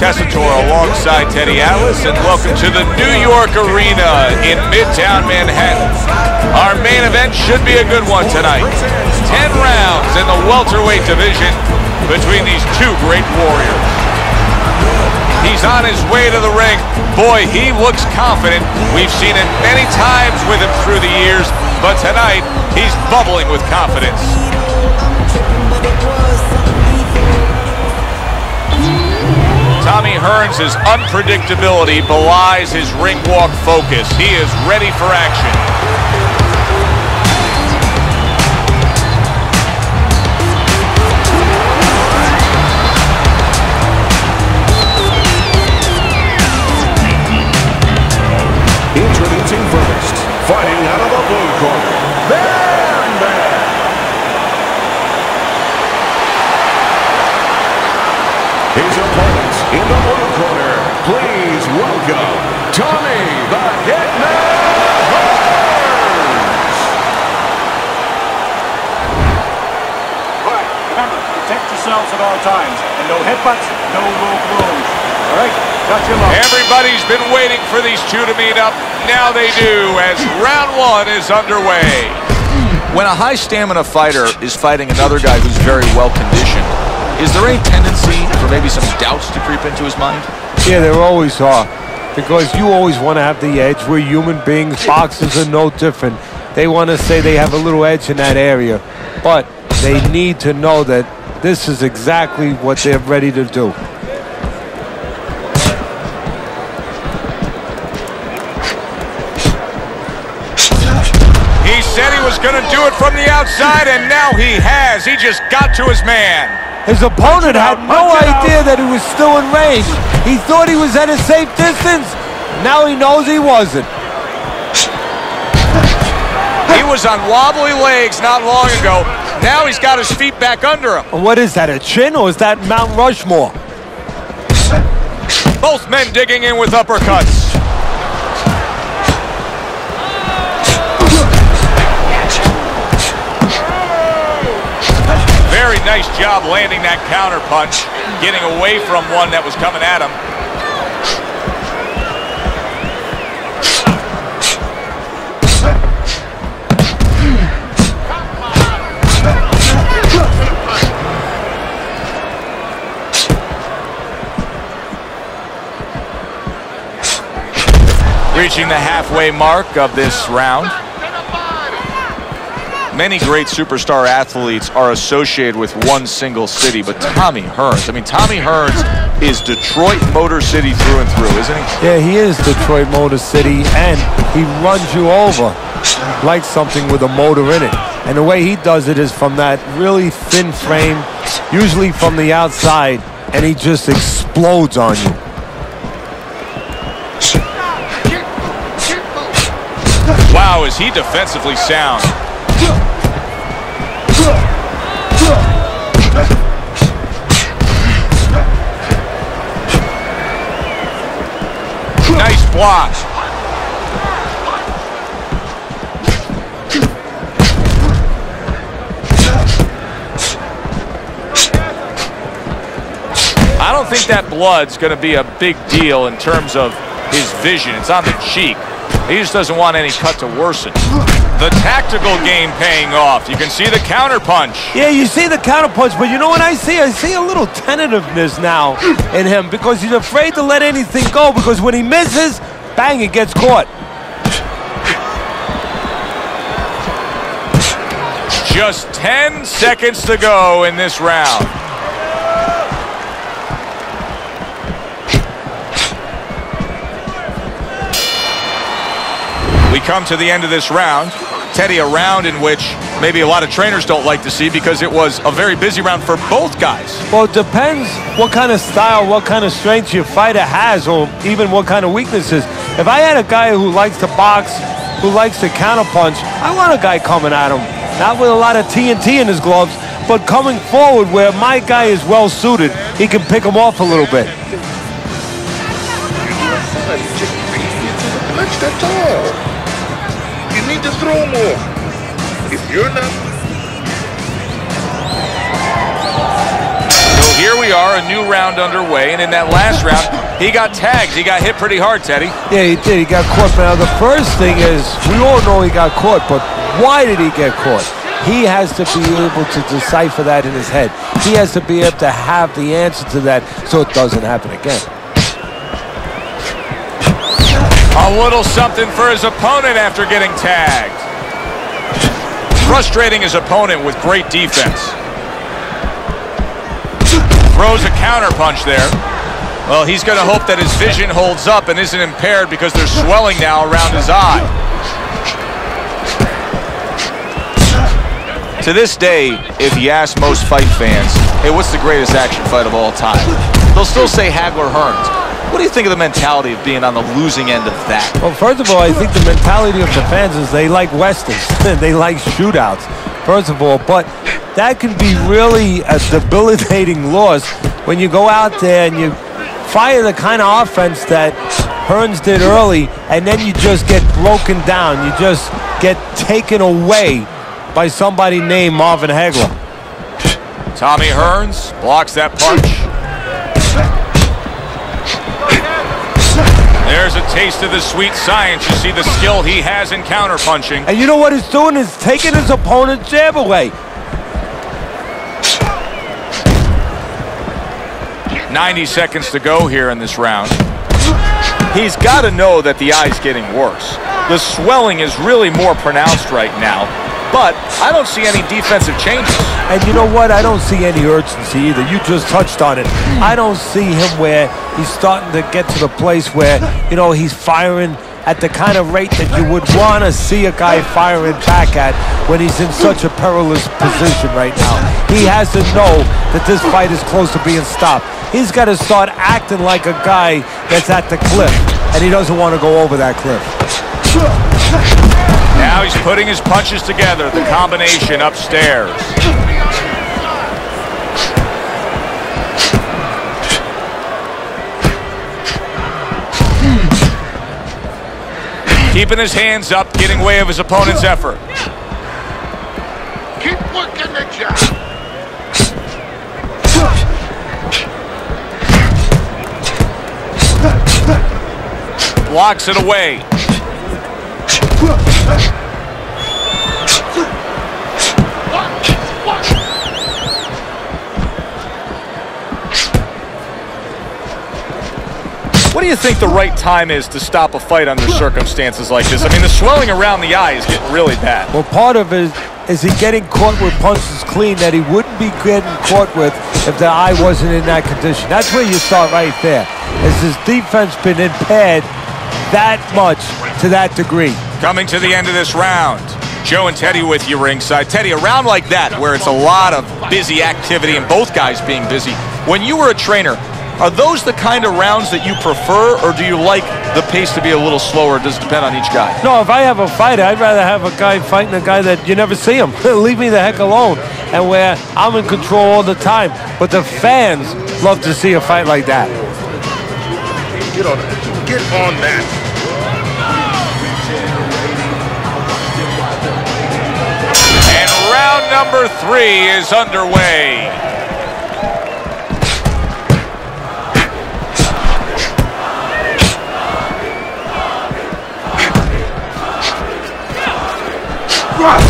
Tessitore alongside Teddy Atlas, and welcome to the New York Arena in Midtown Manhattan. Our main event should be a good one tonight. 10 rounds in the welterweight division between these two great warriors. He's on his way to the ring. Boy, he looks confident. We've seen it many times with him through the years, but tonight he's bubbling with confidence. Tommy Hearns' unpredictability belies his ring walk focus. He is ready for action. Introducing first, fighting out of the blue corner, Bam Bam. His opponents in the blue corner, please welcome Tommy the Hitman Hearns. All right, remember, protect yourselves at all times, and no headbutts, no low blows. All right, got your mark. Everybody's been waiting for these two to meet up. Now they do, as round one is underway. When a high stamina fighter is fighting another guy who's very well conditioned, is there any tendency for maybe some doubts to creep into his mind? Yeah, there always are. Because you always want to have the edge. We're human beings. Boxers are no different. They want to say they have a little edge in that area. But they need to know that this is exactly what they're ready to do. He said he was going to do it from the outside, and now he has. He just got to his man. His opponent had no idea that he was still in range. He thought he was at a safe distance. Now he knows he wasn't. He was on wobbly legs not long ago. Now he's got his feet back under him. What is that, a chin, or is that Mount Rushmore? Both men digging in with uppercuts. Very nice job landing that counter punch, getting away from one that was coming at him. Reaching the halfway mark of this round. Many great superstar athletes are associated with one single city, but Tommy Hearns, I mean, Tommy Hearns is Detroit Motor City through and through, isn't he? Yeah, he is Detroit Motor City, and he runs you over like something with a motor in it. And the way he does it is from that really thin frame, usually from the outside, and he just explodes on you. Wow, is he defensively sound. Nice block. I don't think that blood's going to be a big deal in terms of his vision. It's on the cheek. He just doesn't want any cut to worsen. The tactical game paying off. You can see the counter punch. Yeah, you see the counter punch, but you know what I see? I see a little tentativeness now in him because he's afraid to let anything go, because when he misses, bang, it gets caught. Just 10 seconds to go in this round. We come to the end of this round. Teddy, a round in which maybe a lot of trainers don't like to see because it was a very busy round for both guys. Well, it depends what kind of style, what kind of strength your fighter has, or even what kind of weaknesses. If I had a guy who likes to box, who likes to counterpunch, I want a guy coming at him. Not with a lot of TNT in his gloves, but coming forward where my guy is well suited. He can pick him off a little bit. That's all. You need to throw more. If you're not... No here we are, a new round underway, and in that last round, he got tagged. He got hit pretty hard, Teddy. Yeah, he did. He got caught. Now, the first thing is, we all know he got caught, but why did he get caught? He has to be able to decipher that in his head. He has to be able to have the answer to that so it doesn't happen again. A little something for his opponent after getting tagged. Frustrating his opponent with great defense. Throws a counter punch there. Well, he's going to hope that his vision holds up and isn't impaired because there's swelling now around his eye. To this day, if you ask most fight fans, hey, what's the greatest action fight of all time? They'll still say Hagler-Hearns. What do you think of the mentality of being on the losing end of that? Well, first of all, I think the mentality of the fans is they like westerns. They like shootouts, first of all. But that can be really a debilitating loss when you go out there and you fire the kind of offense that Hearns did early, and then you just get broken down. You just get taken away by somebody named Marvin Hagler. Tommy Hearns blocks that punch. There's a taste of the sweet science. You see the skill he has in counterpunching. And you know what he's doing is taking his opponent's jab away. 90 seconds to go here in this round. He's got to know that the eye's getting worse. The swelling is really more pronounced right now, but I don't see any defensive changes. And you know what? I don't see any urgency either. You just touched on it. I don't see him where he's starting to get to the place where, you know, he's firing at the kind of rate that you would want to see a guy firing back at when he's in such a perilous position right now. He has to know that this fight is close to being stopped. He's got to start acting like a guy that's at the cliff, and he doesn't want to go over that cliff. Now he's putting his punches together, the combination upstairs. Keeping his hands up, getting way of his opponent's effort. Keep working the job. Blocks it away. What do you think the right time is to stop a fight under circumstances like this? I mean, the swelling around the eye is getting really bad. Well, part of it is he getting caught with punches clean that he wouldn't be getting caught with if the eye wasn't in that condition. That's where you start right there. Has his defense been impaired that much to that degree? Coming to the end of this round, Joe and Teddy with you ringside. Teddy, a round like that where it's a lot of busy activity and both guys being busy, when you were a trainer, are those the kind of rounds that you prefer, or do you like the pace to be a little slower? Does it depend on each guy? No, if I have a fight, I'd rather have a guy fighting a guy that you never see him. Leave me the heck alone. And where I'm in control all the time. But the fans love to see a fight like that. Get on that. Get on that. And round number 3 is underway.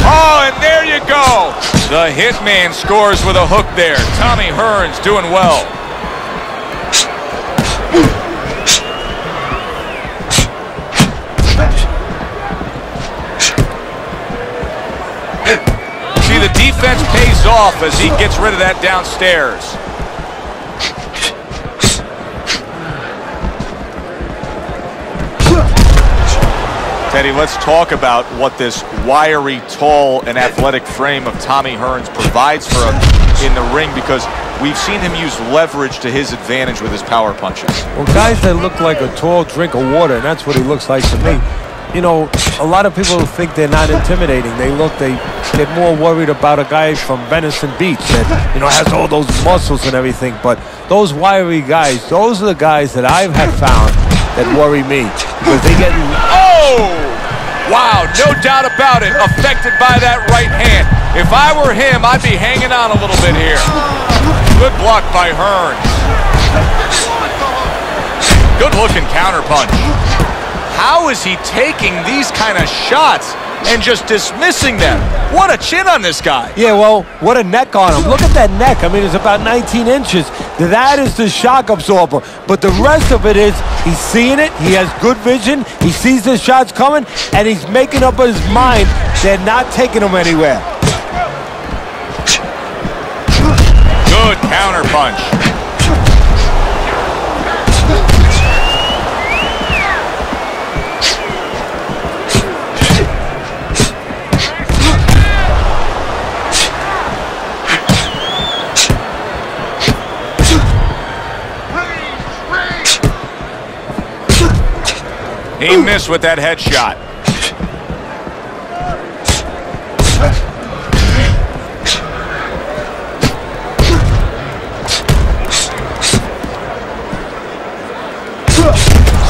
Oh, and there you go. The hitman scores with a hook there. Tommy Hearns doing well. See, the defense pays off as he gets rid of that downstairs. Teddy, let's talk about what this wiry, tall, and athletic frame of Tommy Hearns provides for him in the ring, because we've seen him use leverage to his advantage with his power punches. Well, guys that look like a tall drink of water, and that's what he looks like to me. You know, a lot of people think they're not intimidating. They get more worried about a guy from Venice Beach that, you know, has all those muscles and everything. But those wiry guys, those are the guys that I have found that worry me, because they get... Oh! Wow, no doubt about it. Affected by that right hand. If I were him, I'd be hanging on a little bit here. Good block by Hearns. Good looking counter punch. How is he taking these kind of shots and just dismissing them? What a chin on this guy. Yeah, well, what a neck on him. Look at that neck. I mean, it's about 19 inches. That is the shock absorber. But the rest of it is he's seeing it. He has good vision. He sees the shots coming, and he's making up his mind they're not taking him anywhere. Good counter punch. He missed with that headshot.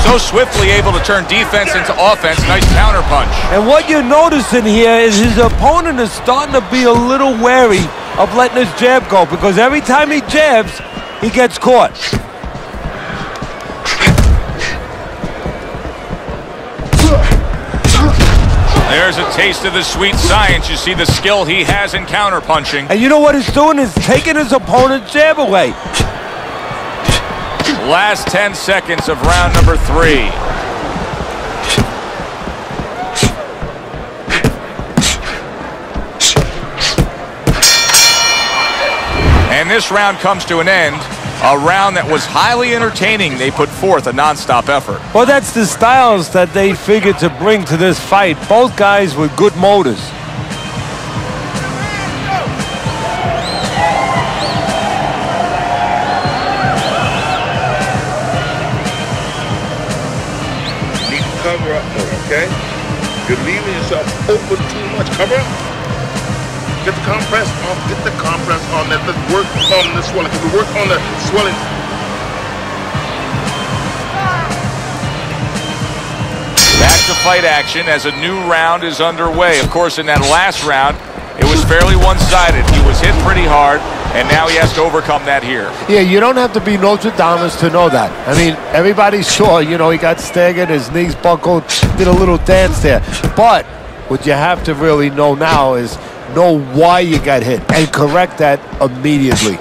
So swiftly able to turn defense into offense. Nice counter punch. And what you're noticing here is his opponent is starting to be a little wary of letting his jab go, because every time he jabs, he gets caught. There's a taste of the sweet science. You see the skill he has in counterpunching. And you know what he's doing is taking his opponent's jab away. Last 10 seconds of round number 3. And this round comes to an end. A round that was highly entertaining. They put forth a non-stop effort. Well, that's the styles that they figured to bring to this fight. Both guys with good motors. Need to cover up more, okay? You're leaving yourself open too much. Cover up. Get the compress on. Get the compress on. Let's work on the swelling. If we work on the swelling. Back to fight action as a new round is underway. Of course, in that last round, it was fairly one-sided. He was hit pretty hard, and now he has to overcome that here. Yeah, you don't have to be Nostradamus to know that. I mean, everybody saw, you know, he got staggered, his knees buckled, did a little dance there. But what you have to really know now is know why you got hit and correct that immediately.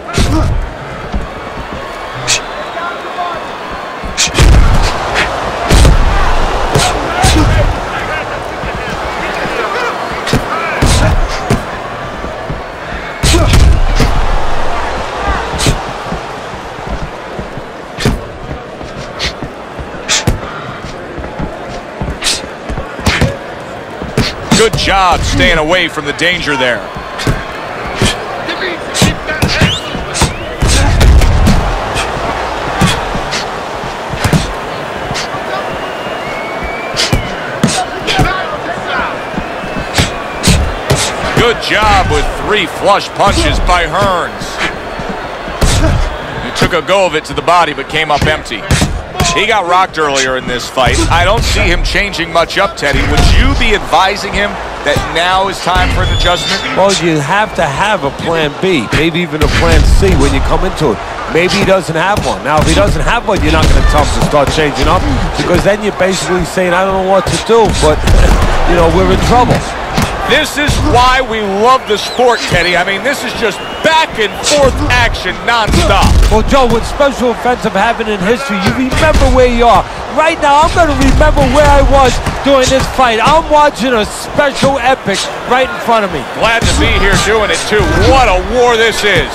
Good job staying away from the danger there. Good job with 3 flush punches by Hearns. He took a go of it to the body but came up empty. He got rocked earlier in this fight. I don't see him changing much up, Teddy. Would you be advising him that now is time for an adjustment? Well, you have to have a plan B, maybe even a plan C when you come into it. Maybe he doesn't have one. Now, if he doesn't have one, you're not going to tell him to start changing up, because then you're basically saying, I don't know what to do, but, you know, we're in trouble. This is why we love the sport, Teddy. I mean, this is just back and forth action nonstop. Well, Joe, with special offensive happening in history, you remember where you are. Right now, I'm going to remember where I was during this fight. I'm watching a special epic right in front of me. Glad to be here doing it, too. What a war this is.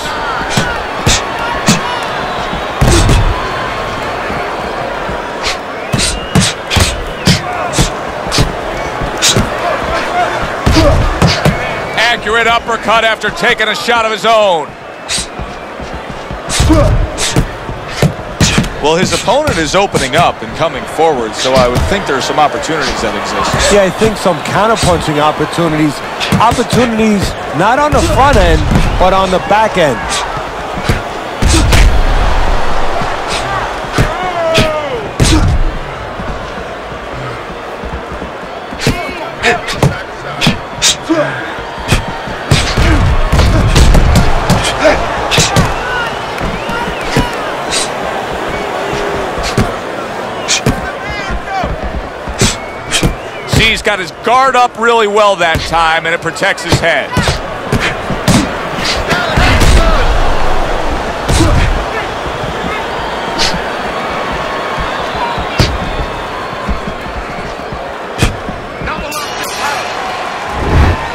Accurate uppercut after taking a shot of his own. Well, his opponent is opening up and coming forward, so I would think there are some opportunities that exist. Yeah, I think some counterpunching opportunities. Opportunities not on the front end, but on the back end. got his guard up really well that time, and it protects his head.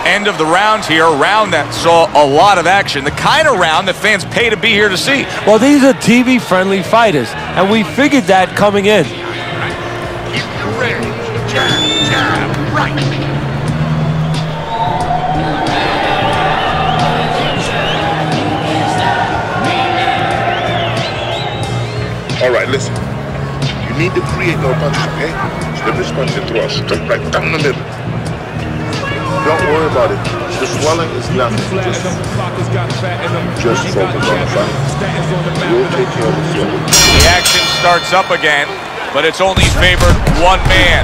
End of the round here, a round that saw a lot of action, the kind of round that fans pay to be here to see. Well, these are TV-friendly fighters, and we figured that coming in. Keep your ready. Jab, jab, right. All right, listen. You need to create no punches, okay? So the response is thrust straight right down the middle. Don't worry about it. The swelling is nothing. Just focus on the fight. We'll take care of the swelling. The action starts up again, but it's only favored one man.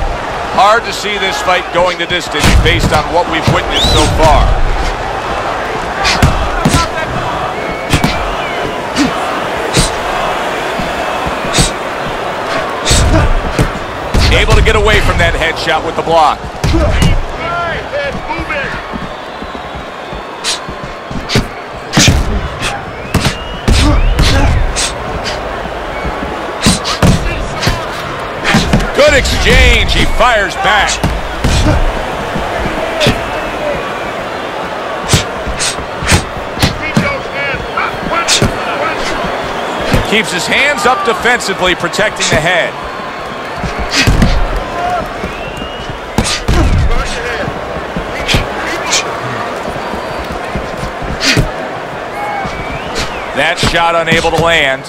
Hard to see this fight going the distance based on what we've witnessed so far. Able to get away from that headshot with the block. Good exchange. He fires back. Keeps his hands up defensively, protecting the head. That shot unable to land.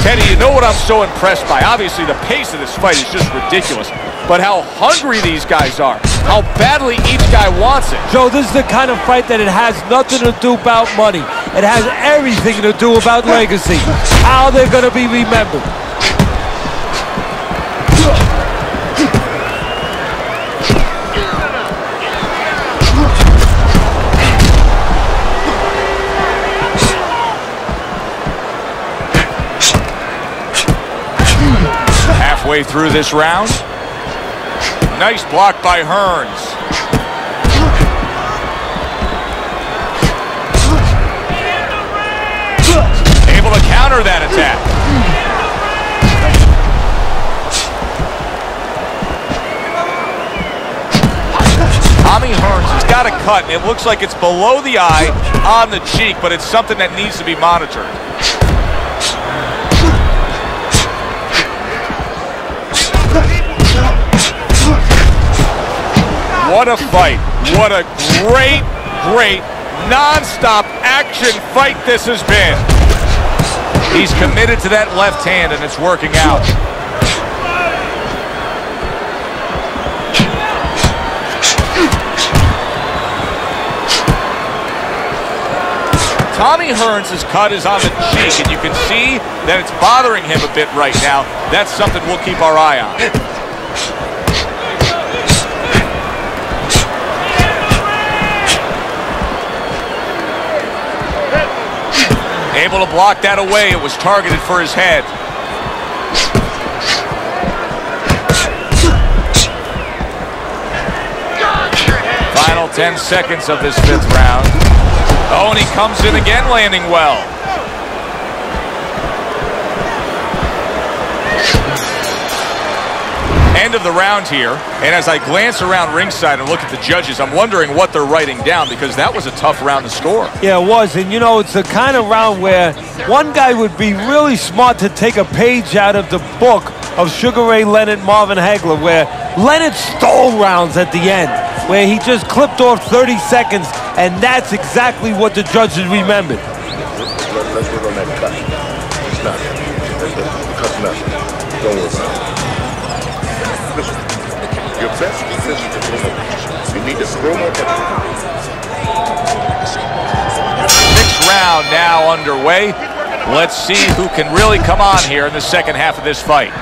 Teddy, you know what I'm so impressed by? Obviously, the pace of this fight is just ridiculous. But how hungry these guys are. How badly each guy wants it. Joe, this is the kind of fight that it has nothing to do about money. It has everything to do about legacy. How they're going to be remembered. Halfway through this round. Nice block by Hearns. Able to counter that attack. Tommy Hearns has got a cut. It looks like it's below the eye on the cheek, but it's something that needs to be monitored. What a fight. What a great, great, non-stop action fight this has been. He's committed to that left hand, and it's working out. Tommy Hearns' cut is on the cheek, and you can see that it's bothering him a bit right now. That's something we'll keep our eye on. Able to block that away. It was targeted for his head. Final 10 seconds of this fifth round. Oh, and he comes in again, landing well. End of the round here, and as I glance around ringside and look at the judges, I'm wondering what they're writing down, because that was a tough round to score. Yeah, it was, and you know, it's the kind of round where one guy would be really smart to take a page out of the book of Sugar Ray Leonard, Marvin Hagler, where Leonard stole rounds at the end, where he just clipped off 30 seconds, and that's exactly what the judges remembered. Let's work on that cut. It's not. The cut's nothing. Don't worry about it. Listen, your best defense is to throw more punches. You need to throw more punches. Sixth round now underway. Let's see who can really come on here in the second half of this fight.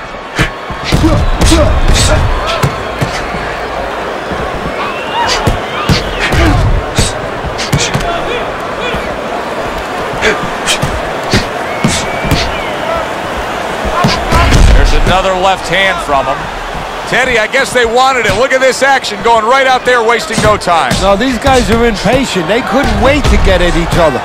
There's another left hand from him. Teddy, I guess they wanted it. Look at this action going right out there, wasting no time. No, these guys are impatient. They couldn't wait to get at each other.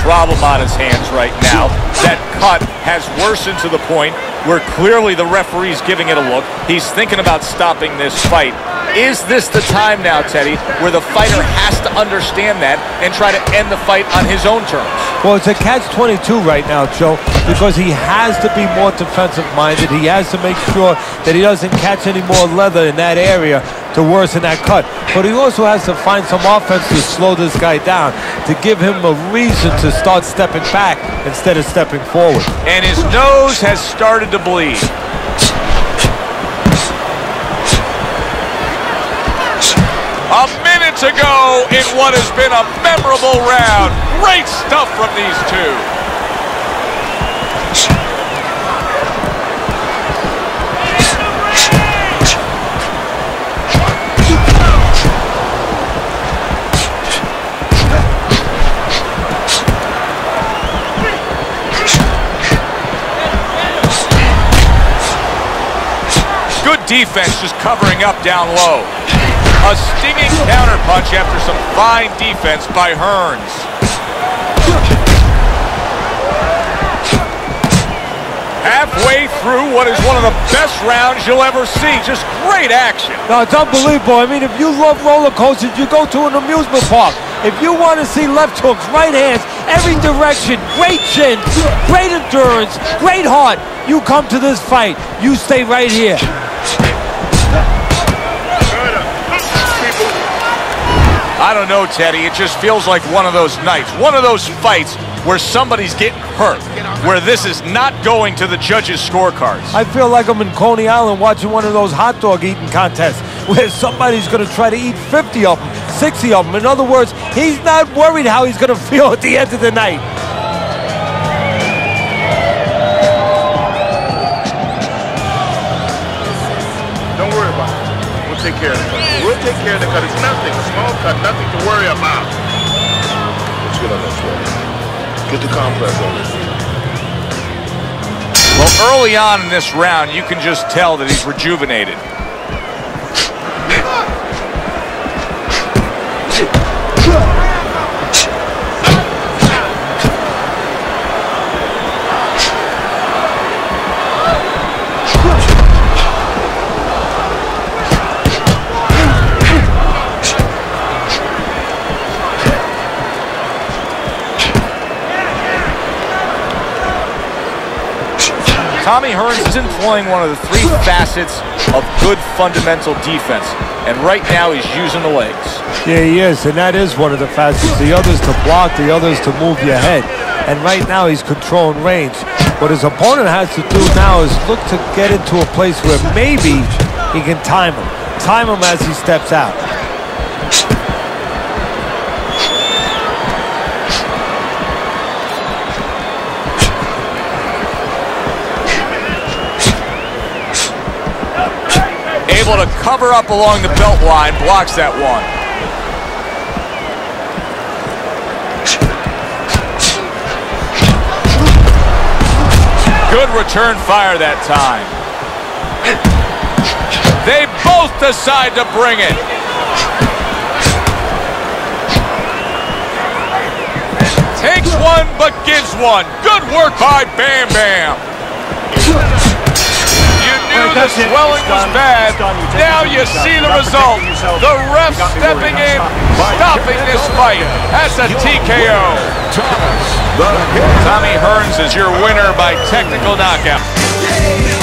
Problem on his hands right now. That cut has worsened to the point where clearly the referee's giving it a look. He's thinking about stopping this fight. Is this the time now, Teddy, where the fighter has to understand that and try to end the fight on his own terms? Well, it's a catch-22 right now, Joe, because he has to be more defensive-minded. He has to make sure that he doesn't catch any more leather in that area to worsen that cut. But he also has to find some offense to slow this guy down, to give him a reason to start stepping back instead of stepping forward. And his nose has started to bleed. A minute to go in what has been a memorable round. Great stuff from these two. Good defense just covering up down low. A stinging counterpunch after some fine defense by Hearns. Halfway through what is one of the best rounds you'll ever see. Just great action. No, it's unbelievable. I mean, if you love roller coasters, you go to an amusement park. If you want to see left hooks, right hands, every direction, great chin, great endurance, great heart, you come to this fight. You stay right here. I don't know, Teddy. It just feels like one of those nights, one of those fights where somebody's getting hurt, where this is not going to the judges' scorecards. I feel like I'm in Coney Island watching one of those hot dog eating contests where somebody's going to try to eat 50 of them, 60 of them. In other words, he's not worried how he's going to feel at the end of the night. Don't worry about it. We'll take care of it. We'll take care of the cut. It's nothing. A small cut, nothing to worry about. Let's get on this way. Get the compress on this. Well, early on in this round, you can just tell that he's rejuvenated. Tommy Hearns is employing one of the three facets of good fundamental defense, and right now he's using the legs. Yeah, he is, and that is one of the facets. The other's to block, the other's to move your head. And right now he's controlling range. What his opponent has to do now is look to get into a place where maybe he can time him. Time him as he steps out. Able to cover up along the belt line, blocks that one. Good return fire that time. They both decide to bring it. Takes one but gives one. Good work by Bam Bam. You knew the swelling was bad. Now you see the result. The ref stepping in, stopping this fight. That's a TKO. Thomas, the hit. Tommy Hearns is your winner by technical knockout.